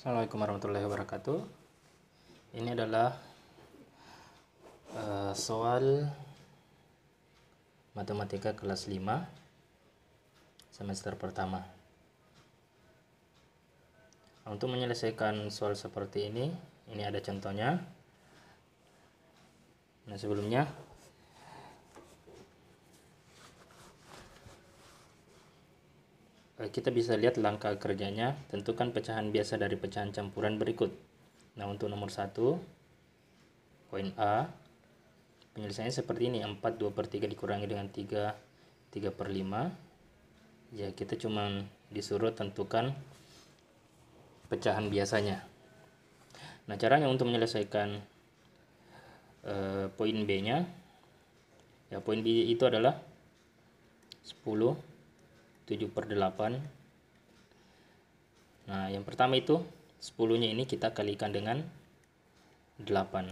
Assalamualaikum warahmatullahi wabarakatuh. Ini adalah soal matematika kelas 5 semester pertama. Untuk menyelesaikan soal seperti ini ada contohnya. Nah, sebelumnya kita bisa lihat langkah kerjanya. Tentukan pecahan biasa dari pecahan campuran berikut. Nah, untuk nomor 1, poin A, penyelesaiannya seperti ini. 4 2/3 dikurangi dengan 3 3/5. Ya, kita cuma disuruh tentukan pecahan biasanya. Nah, caranya untuk menyelesaikan poin B nya, ya, poin B itu adalah 10 7/8. Nah, yang pertama itu 10-nya ini kita kalikan dengan 8.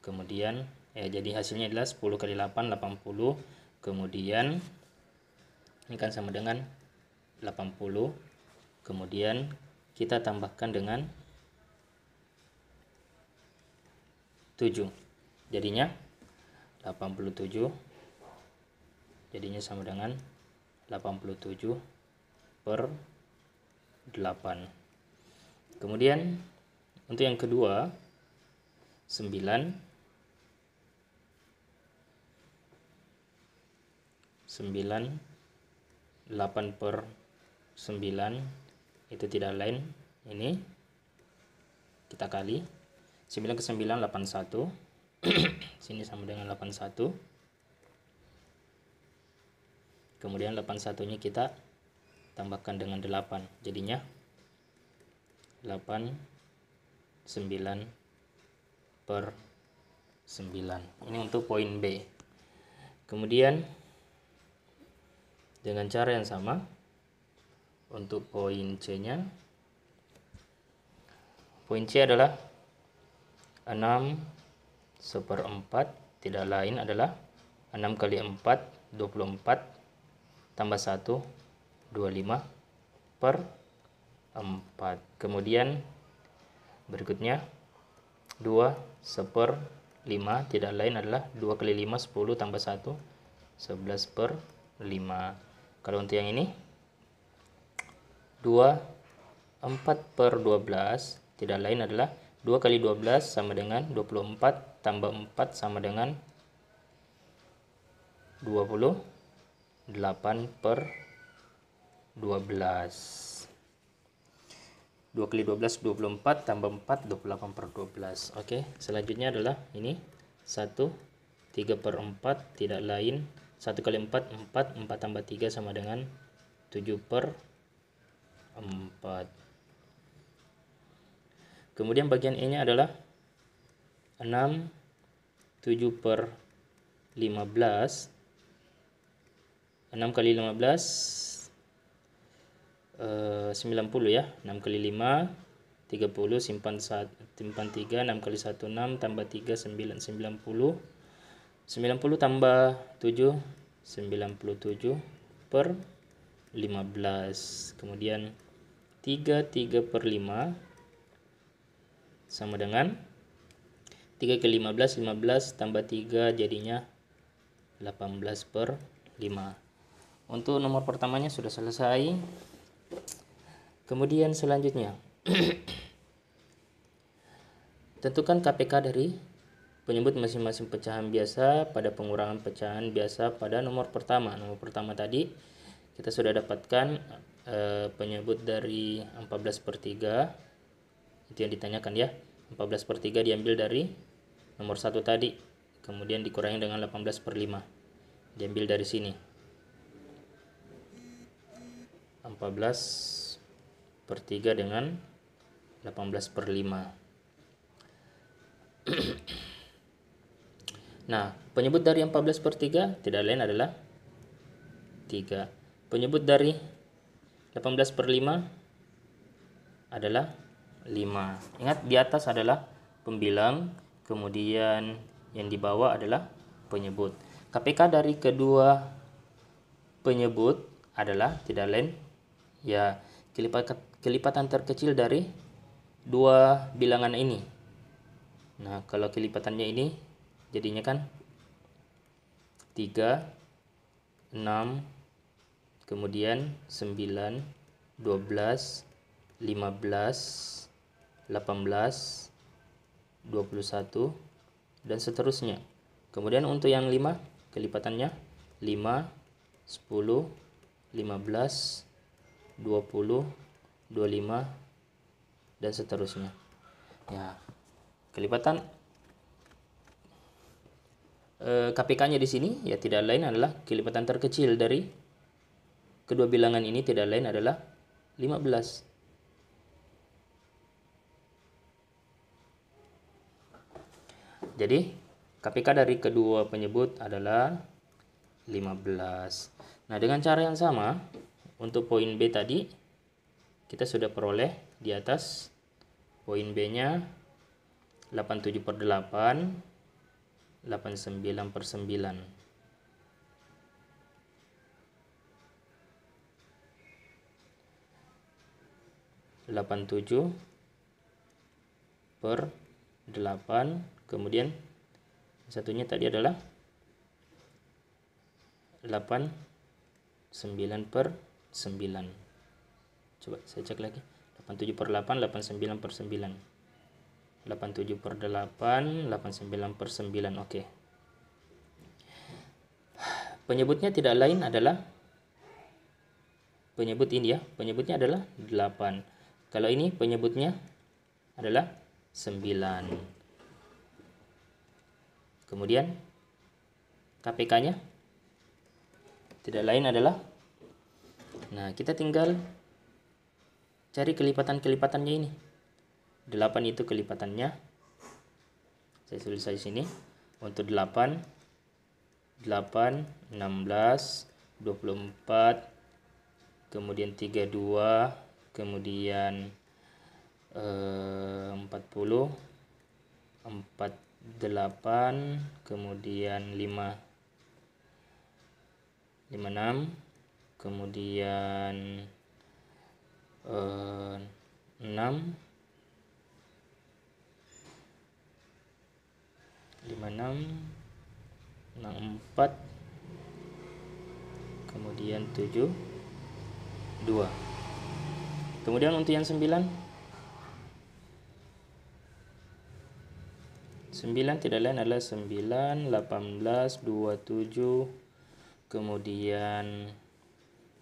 Kemudian jadi hasilnya adalah 10 kali 8 80. Kemudian ini kan sama dengan 80. Kemudian kita tambahkan dengan 7. Jadinya 87. Jadinya sama dengan 87/8. Kemudian untuk yang kedua 9 8/9 itu tidak lain, ini kita kali 9 ke 9 81. Sini sama dengan 81. Kemudian 81-nya kita tambahkan dengan 8. Jadinya 89/9. Ini untuk poin B. Kemudian dengan cara yang sama untuk poin C-nya. Poin C adalah 6/4, tidak lain adalah 6 kali 4 24 tambah 1 25/4. Kemudian berikutnya 2/5, tidak lain adalah 2 kali 5 10 tambah 1 11/5. Kalau untuk yang ini 24/12, tidak lain adalah 2 kali 12 sama dengan 24 tambah 4 sama dengan 28/12. 2 kali 12 24 tambah 4 28/12. Oke, selanjutnya adalah ini 1 3/4, tidak lain 1 kali 4 4 4 tambah 3 sama dengan 7/4. Kemudian bagian E nya adalah 6 7/15. 6 kali 15 90 ya. 6 kali 5 30, simpan 3. 6 kali 1 6 tambah 3 9 90. 90 tambah 7 97/15. Kemudian 3 3/5 sama dengan 3 kali 15 15 tambah 3 jadinya 18/5. Untuk nomor pertamanya sudah selesai. Kemudian selanjutnya tentukan KPK dari penyebut masing-masing pecahan biasa pada pengurangan pecahan biasa pada nomor pertama. Nomor pertama tadi kita sudah dapatkan penyebut dari 14/3. Itu yang ditanyakan ya. 14/3 diambil dari nomor 1 tadi. Kemudian dikurangi dengan 18/5. Diambil dari sini. 14/3 dengan 18/5. Nah, penyebut dari 14/3 tidak lain adalah 3. Penyebut dari 18/5 adalah 5. Ingat, di atas adalah pembilang, kemudian yang di bawah adalah penyebut. KPK dari kedua penyebut adalah tidak lain ya kelipatan terkecil dari dua bilangan ini. Nah, kalau kelipatannya ini jadinya kan 3, 6, kemudian 9, 12, 15, 18, 21, dan seterusnya. Kemudian untuk yang 5, kelipatannya 5, 10, 15, 20, 25, dan seterusnya. Ya, kelipatan KPK-nya di sini ya tidak lain adalah kelipatan terkecil dari kedua bilangan ini tidak lain adalah 15. Jadi KPK dari kedua penyebut adalah 15. Nah, dengan cara yang sama untuk poin B tadi kita sudah peroleh di atas. Poin B-nya 87/8, 89/9. 87/8, kemudian satunya tadi adalah 89/9. Coba saya cek lagi. 87/8, 89/9. 87/8, 89/9. Oke. Penyebutnya tidak lain adalah penyebut ini ya. Penyebutnya adalah 8. Kalau ini penyebutnya adalah 9. Kemudian KPK-nya tidak lain adalah, nah kita tinggal cari kelipatan-kelipatannya ini. 8 itu kelipatannya. Saya tulis di sini. Untuk 8, 8, 16, 24, kemudian 32, kemudian 40, 48, kemudian 5, 56, kemudian 6, 56, 64, kemudian 7, 2. Kemudian untuk yang 9 tidak lain adalah 9, 18, 27, kemudian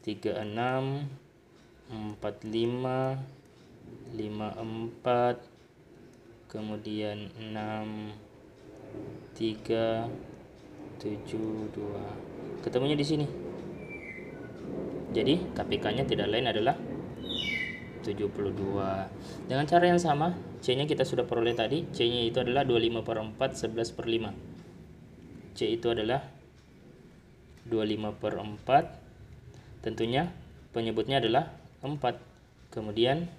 36, 45, 54, kemudian 6, 3, 7, 2. Ketemunya di sini. Jadi KPK-nya tidak lain adalah 72. Dengan cara yang sama, C-nya kita sudah peroleh tadi. C-nya itu adalah 25/4, 11/5. C itu adalah 25/4. Tentunya penyebutnya adalah 4. Kemudian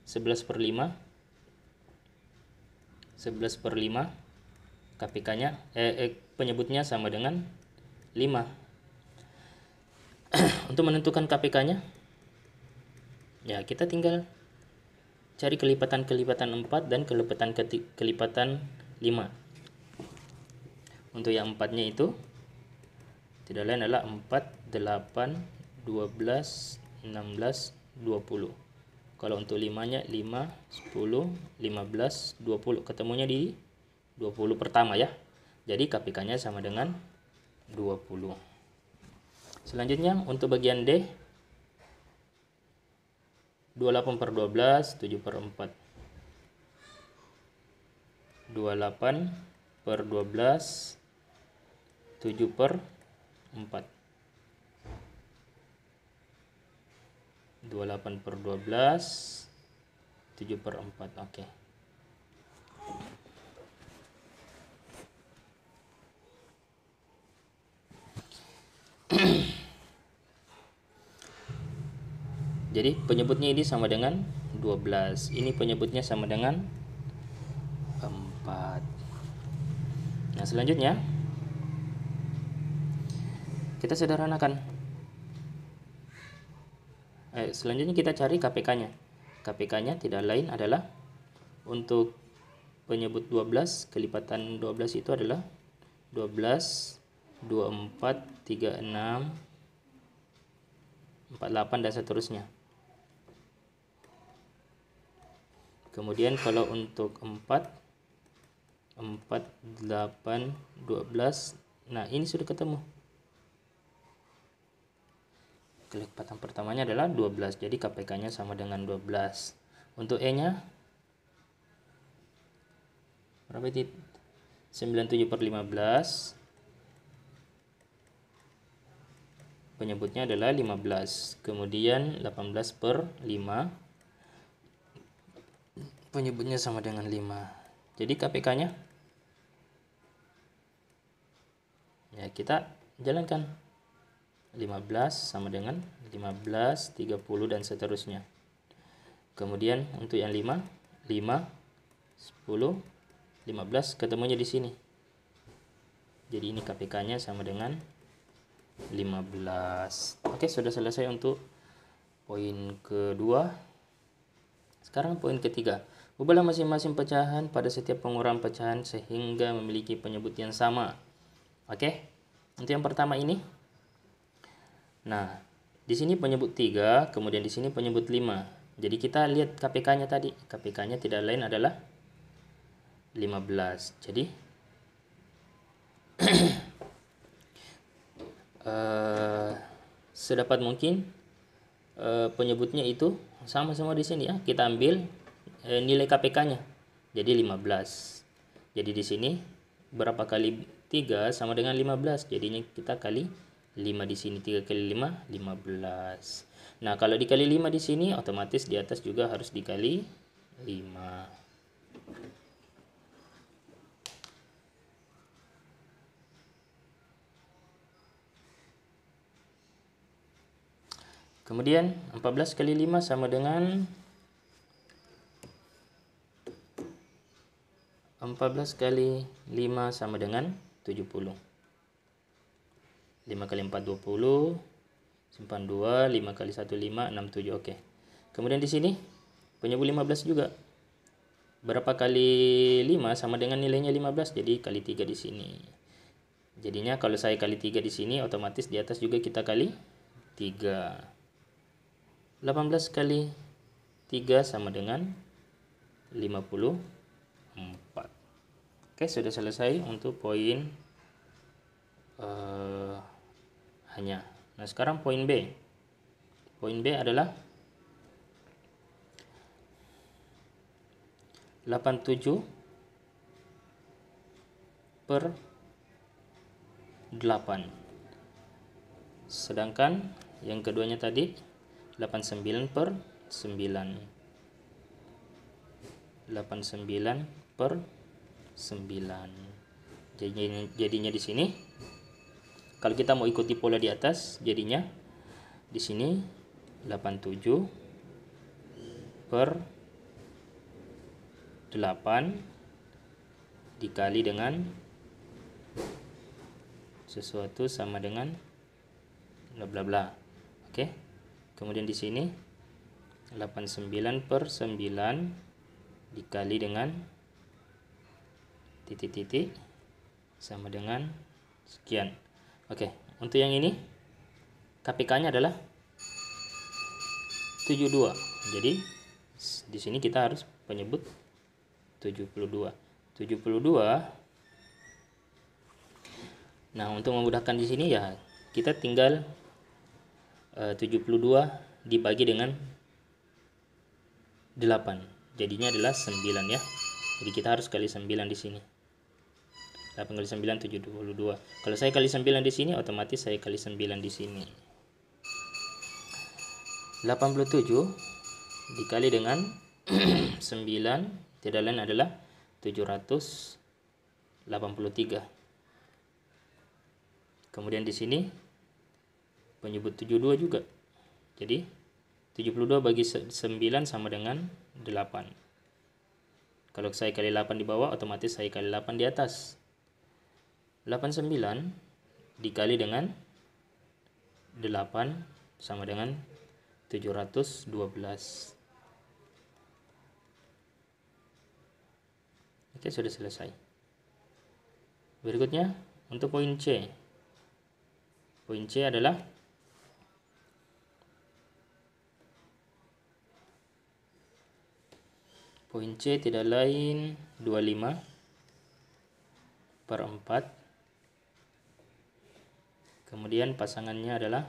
11/5. 11/5 KPK-nya penyebutnya sama dengan 5. Untuk menentukan KPK-nya ya kita tinggal cari kelipatan-kelipatan 4 dan kelipatan 5. Untuk yang 4-nya itu tidak lain adalah 4, 8, 12, 16, 20. Kalau untuk 5-nya 5, 10, 15, 20. Ketemunya di 20 pertama ya. Jadi KPK-nya sama dengan 20. Selanjutnya untuk bagian D 28/12, 7/4. 28/12, 7/4. 28/12, 7/4. Oke. Jadi penyebutnya ini sama dengan 12. Ini penyebutnya sama dengan 4. Nah, selanjutnya kita sederhanakan. Selanjutnya kita cari KPK-nya. KPK-nya tidak lain adalah untuk penyebut 12, kelipatan 12 itu adalah 12, 24, 36, 48 dan seterusnya. Kemudian kalau untuk 4, 8, 12, nah ini sudah ketemu. Kelipatan pertamanya adalah 12, jadi KPK-nya sama dengan 12. Untuk E-nya berapa itu? 97/15. Penyebutnya adalah 15. Kemudian 18/5. Penyebutnya sama dengan 5. Jadi KPK-nya ya kita jalankan. 15 sama dengan 15, 30 dan seterusnya. Kemudian untuk yang 5, 10, 15 ketemunya di sini. Jadi ini KPK-nya sama dengan 15. Oke, sudah selesai untuk poin kedua. Sekarang poin ketiga. Ubahlah masing-masing pecahan pada setiap pengurangan pecahan sehingga memiliki penyebut yang sama. Oke. Untuk yang pertama ini. Nah, di sini penyebut 3, kemudian di sini penyebut 5. Jadi kita lihat KPK-nya tadi. KPK-nya tidak lain adalah 15. Jadi sedapat mungkin penyebutnya itu sama-sama di sini ya. Kita ambil nilai KPK-nya. Jadi 15. Jadi di sini berapa kali 3 sama dengan 15. Jadinya kita kali 5 di sini. 3 kali 5 15. Nah, kalau dikali 5 di sini otomatis di atas juga harus dikali 5. Kemudian 14 kali 5 sama dengan 14 kali 5 sama dengan 70. 5 kali 4 20, simpan 2, 5 kali 1 5, 6 7. Oke. Kemudian di sini penyebut 15 juga. Berapa kali 5 sama dengan nilainya 15, jadi kali 3 di sini. Jadinya kalau saya kali 3 di sini otomatis di atas juga kita kali 3. 18 kali 3 sama dengan 54. Oke, sudah selesai untuk poin hanya. Nah, sekarang poin B. Poin B adalah 87/8. Sedangkan yang keduanya tadi 89/9. 89/9. Jadinya di sini kalau kita mau ikuti pola di atas, jadinya di sini 87/8 dikali dengan sesuatu sama dengan bla bla bla. Oke. Kemudian di sini 89/9 dikali dengan titik-titik sama dengan sekian. Oke, untuk yang ini KPK-nya adalah 72. Jadi di sini kita harus penyebut 72. 72. Nah, untuk memudahkan di sini ya kita tinggal 72 dibagi dengan 8. Jadinya adalah 9 ya. Jadi kita harus kali 9 di sini. 8 kali 9 72. Kalau saya kali 9 di sini otomatis saya kali 9 di sini. 87 dikali dengan 9 tidak lain adalah 783. Kemudian di sini penyebut 72 juga. Jadi 72 bagi 9 sama dengan 8. Kalau saya kali 8 di bawah otomatis saya kali 8 di atas. 89 dikali dengan 8 sama dengan 712. Oke, sudah selesai. Berikutnya untuk poin C. Poin C adalah poin C tidak lain 25 per 4. Kemudian pasangannya adalah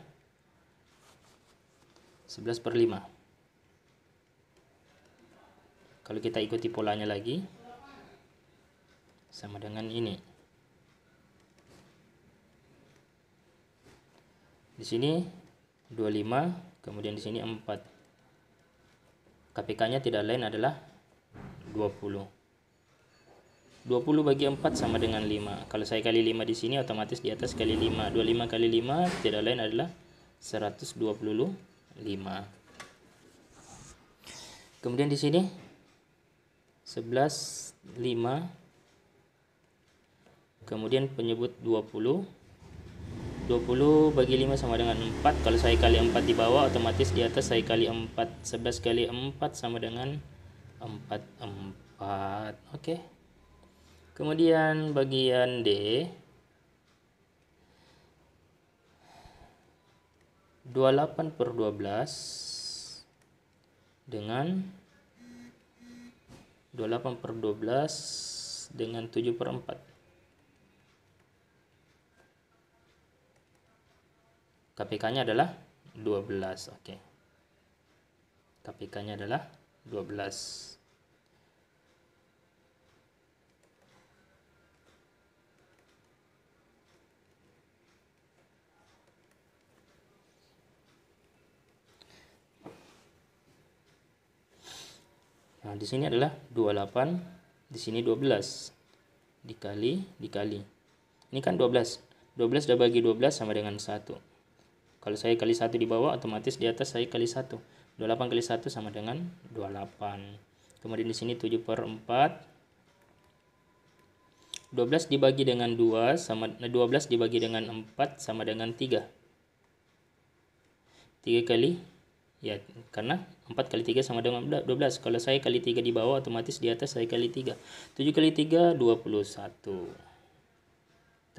11 per 5. Kalau kita ikuti polanya lagi, sama dengan ini. Di sini 25, kemudian di sini 4. KPK-nya tidak lain adalah 20. 20 bagi 4 sama dengan 5. Kalau saya kali 5 di sini, otomatis di atas kali 5. 25 kali 5 tidak lain adalah 125. Kemudian di sini 11, 5. Kemudian penyebut 20. 20 bagi 5 sama dengan 4. Kalau saya kali 4 di bawah, otomatis di atas saya kali 4. 11 kali 4 sama dengan 44. Oke. Kemudian bagian D, 28 per 12 dengan 28 per 12 dengan 7 per 4. KPK-nya adalah 12. Oke. KPK-nya adalah 12. Nah, di sini adalah 28, di sini 12. Dikali. Ini kan 12. 12 dah bagi 12 sama dengan 1. Kalau saya kali 1 di bawah, otomatis di atas saya kali 1. 28 kali 1 sama dengan 28. Kemudian di sini 7 per 4. 12 dibagi dengan 2 sama 12 dibagi dengan 4 sama dengan 3. 3 kali, ya karena 4 kali 3 sama dengan 12. Kalau saya kali 3 di bawah, otomatis di atas saya kali 3. 7 kali 3 21.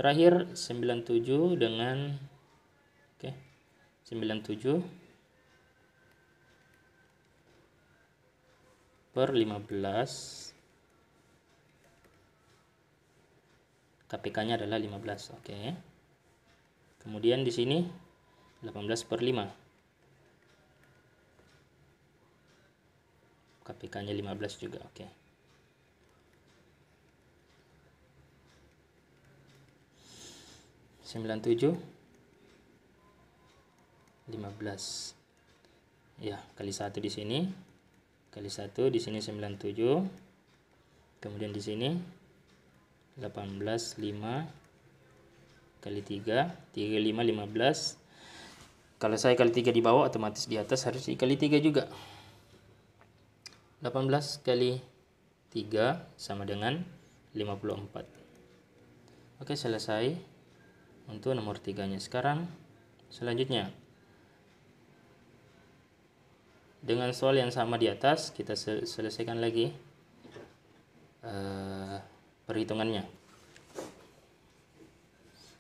Terakhir 97 dengan 97 per 15. KPK-nya adalah 15. Oke. Kemudian di sini 18 per 5. KPK-nya 15 juga. Oke. Sembilan 15. Ya, kali 1 di sini. Kali 1 di sini 97. Kemudian di sini 18 5 kali 3. 3 kali 5 15. Kalau saya kali 3 di bawah, otomatis di atas harus dikali 3 juga. 18 kali 3 sama dengan 54. Oke, selesai untuk nomor 3-nya. Sekarang selanjutnya, dengan soal yang sama di atas, kita selesaikan lagi perhitungannya.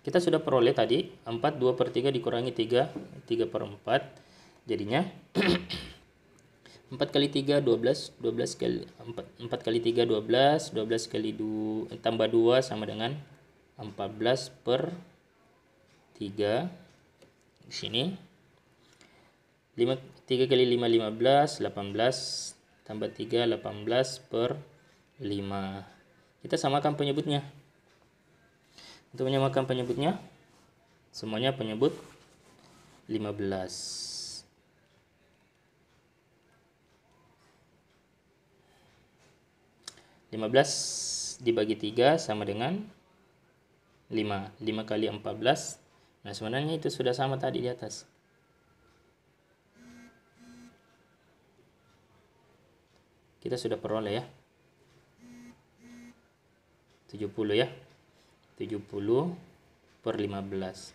Kita sudah peroleh tadi 4, 2 per 3 dikurangi 3, 3 per 4. Jadinya 4 kali 3, 12, 12 kali 4 kali 3, 12, 12 kali 2, tambah 2 sama dengan 14 per 3. Di sini 3 kali 5, 15, 18, tambah 3, 18 per 5. Kita samakan penyebutnya. Untuk menyamakan penyebutnya, semuanya penyebut 15. Dibagi 3 sama dengan 5. 5 kali 14. Nah, sebenarnya itu sudah sama tadi di atas. Kita sudah peroleh ya. 70 ya. 70 per 15.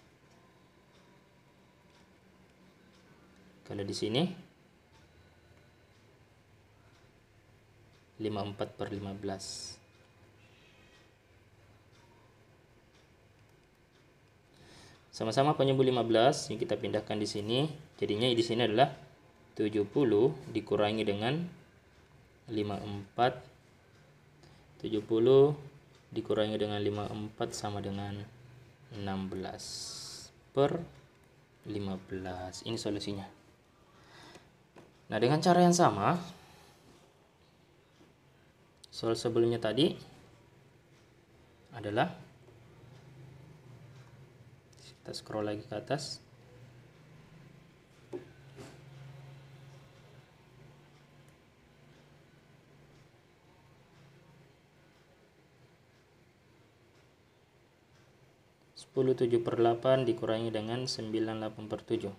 Kalau di sini 54 per 15. Sama-sama penyebut 15, ini kita pindahkan di sini. Jadinya di sini adalah 70 dikurangi dengan 54. 70 dikurangi dengan 54 sama dengan 16 per 15. Ini solusinya. Nah, dengan cara yang sama, soal sebelumnya tadi adalah, kita scroll lagi ke atas. Sepuluh 7 per 8 dikurangi dengan 98 per 7.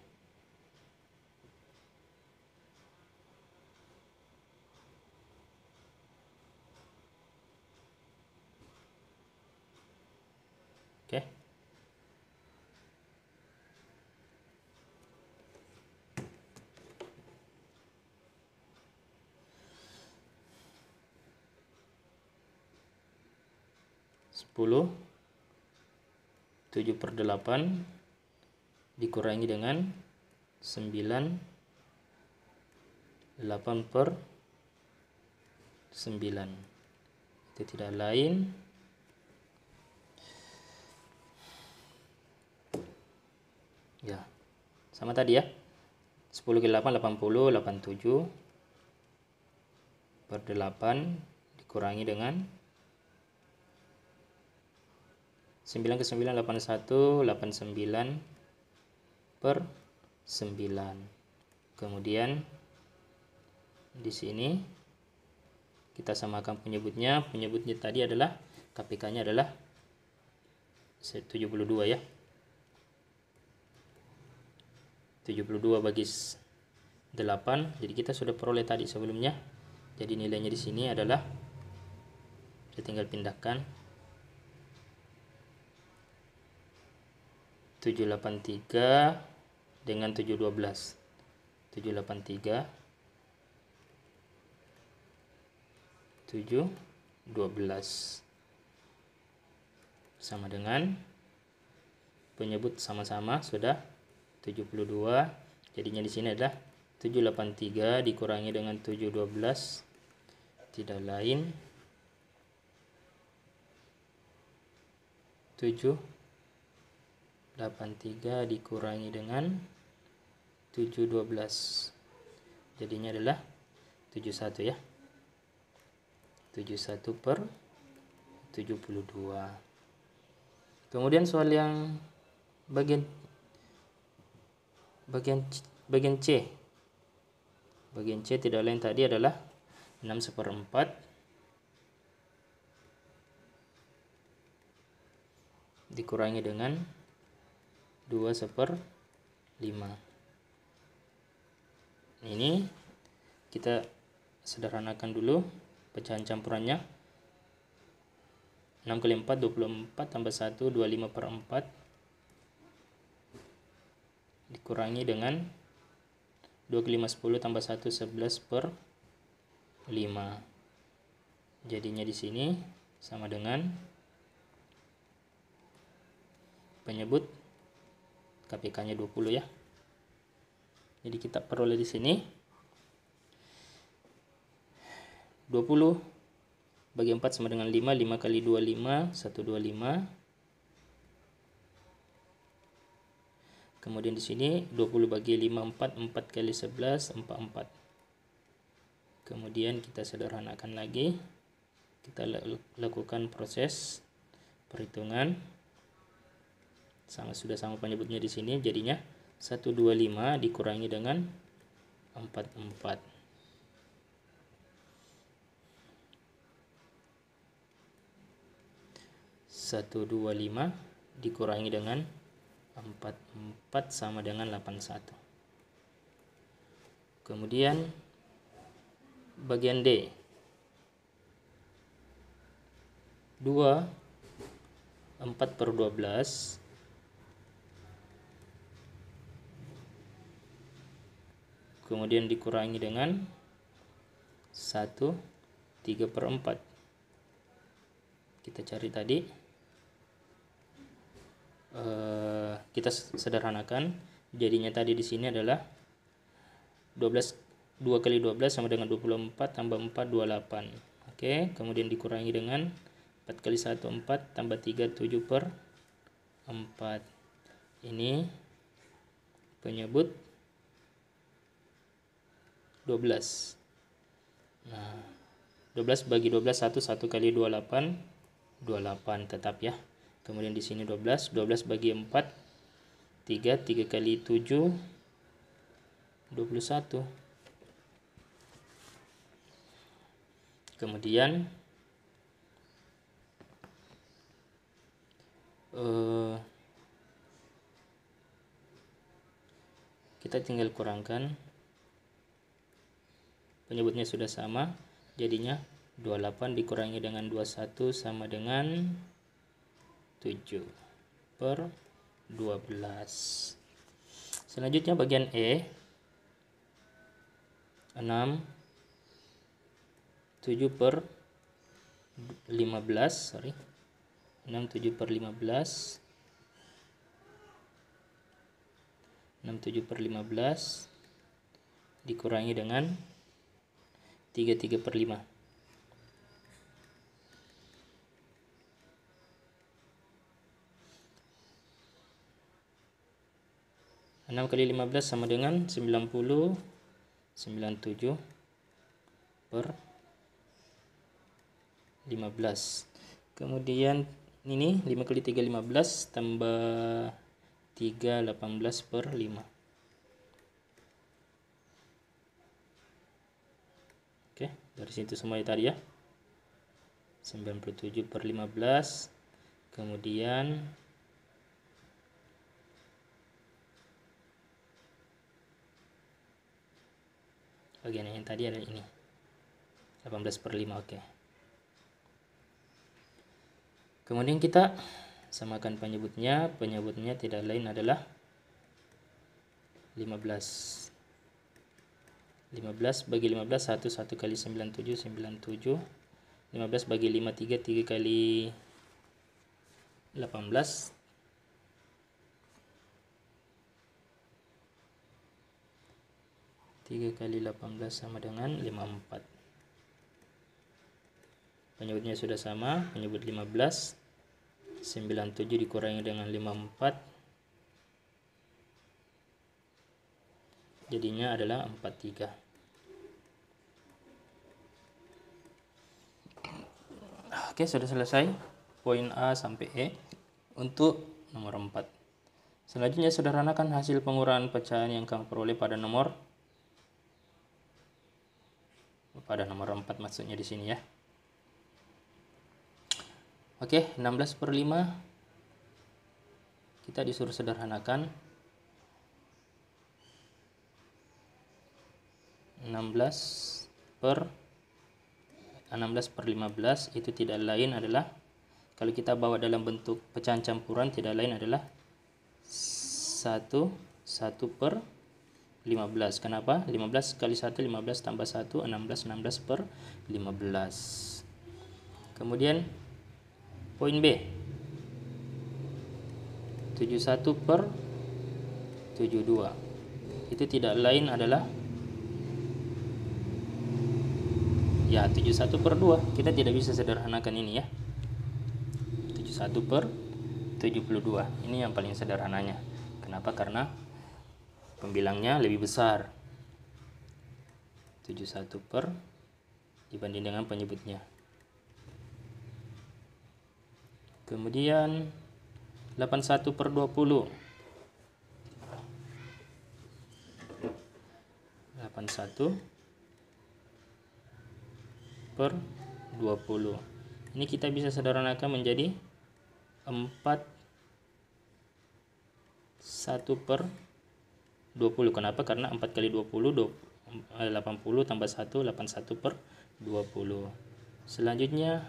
Oke. Sepuluh 7 per 8 dikurangi dengan 9 8 per 9. Itu tidak lain ya, sama tadi ya. 10 ke 8 80, 87 per 8 dikurangi dengan 9 ke 9 81, 89 per 9. Kemudian di sini kita samakan penyebutnya. Penyebutnya tadi adalah KPK-nya adalah 72 ya. 72 bagi 8. Jadi kita sudah peroleh tadi sebelumnya. Jadi nilainya di sini adalah, kita tinggal pindahkan 783 dengan 712. 783 712 sama dengan penyebut sama-sama sudah 72. Jadinya di sini adalah 783 dikurangi dengan 712 tidak lain 783 dikurangi dengan 712. Jadinya adalah 71 ya. 71 per 72. Kemudian soal yang bagian C. Bagian C tidak lain tadi adalah 6/4 dikurangi dengan 2/5. Ini kita sederhanakan dulu pecahan campurannya. 6 kali 4 24 tambah 1 25/4 dikurangi dengan 2 kali 5 10 tambah 1 11/5. Jadinya di sini sama dengan penyebut KPK-nya 20 ya. Jadi kita peroleh di sini 20 bagi 4 sama dengan 5. 5 kali 2 5, 125. Kemudian di sini 20 bagi 5 4, 4 kali 11 44. Kemudian kita sederhanakan lagi. Kita lakukan proses perhitungan. Sudah sama penyebutnya di sini, jadinya 125 dikurangi dengan 44. 125 dikurangi dengan 44 sama dengan 81. Kemudian bagian D, 2 4/12 kemudian dikurangi dengan 1 3/4. Kita cari tadi, kita sederhanakan, jadinya tadi di sini adalah 2 kali 12 sama dengan 24 tambah 4 28. Oke, kemudian dikurangi dengan 4 kali 1 4 tambah 3 7/4. Ini penyebut 12. Nah, 12 bagi 12 1 kali 28 tetap ya. Kemudian di sini 12 bagi 4 3 kali 7 21. Kemudian kita tinggal kurangkan, penyebutnya sudah sama, jadinya 28 dikurangi dengan 21 sama dengan 7/12. Selanjutnya bagian E, 6 7/15, 6 7/15 dikurangi dengan 3 3/5. 6 kali 15 sama dengan 90, 97/15. Kemudian ini 5 kali 3 15 tambah 3 18/5. Oke, dari situ semua tadi ya. 97/15. Kemudian bagian yang tadi adalah ini 18/5. Oke. Kemudian kita samakan penyebutnya. Penyebutnya tidak lain adalah 15. 15 bagi 15 1 kali 97 97. 15 bagi 5 3 kali 18. 3 kali 18 sama dengan 54. Penyebutnya sudah sama, penyebut 15, 97 dikurangi dengan 54, jadinya adalah 43. Oke, sudah selesai poin A sampai E untuk nomor 4. Selanjutnya sederhanakan hasil pengurangan pecahan yang kamu peroleh pada nomor 4 maksudnya di sini ya. Oke, 16/5 kita disuruh sederhanakan. 16/15 itu tidak lain adalah, kalau kita bawa dalam bentuk pecahan campuran, tidak lain adalah 1/15. Kenapa? 15 kali 1 15 tambah 1 16 16/15. Kemudian poin B, 71/72 itu tidak lain adalah ya 71/2. Kita tidak bisa sederhanakan ini ya. 71/72 ini yang paling sederhananya. Kenapa? Karena pembilangnya lebih besar. 71 dibanding dengan penyebutnya. Kemudian 81/20. 81/20. Ini kita bisa sederhanakan menjadi 41/20. Kenapa? Karena 4 kali 20 80 tambah 1 81/20. Selanjutnya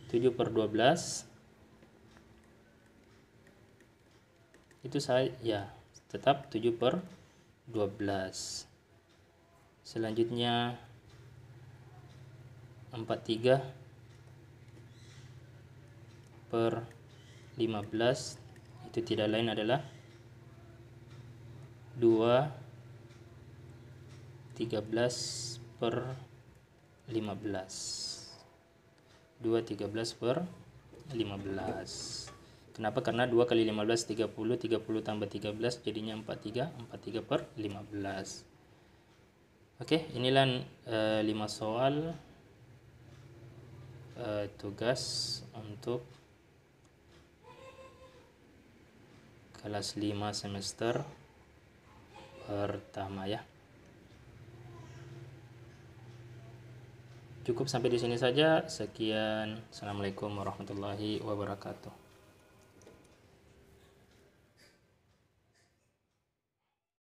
7/12 itu saya tetap 7/12. Selanjutnya 43 per 15 itu tidak lain adalah 2 13 per 15. 2 13 per 15. Kenapa? Karena 2 kali 15 30, 30 tambah 13 jadinya 43, 43 per 15. Oke, inilah 5 soal tugas untuk kelas 5 semester pertama ya. Cukup sampai di sini saja. Sekian. Assalamualaikum warahmatullahi wabarakatuh.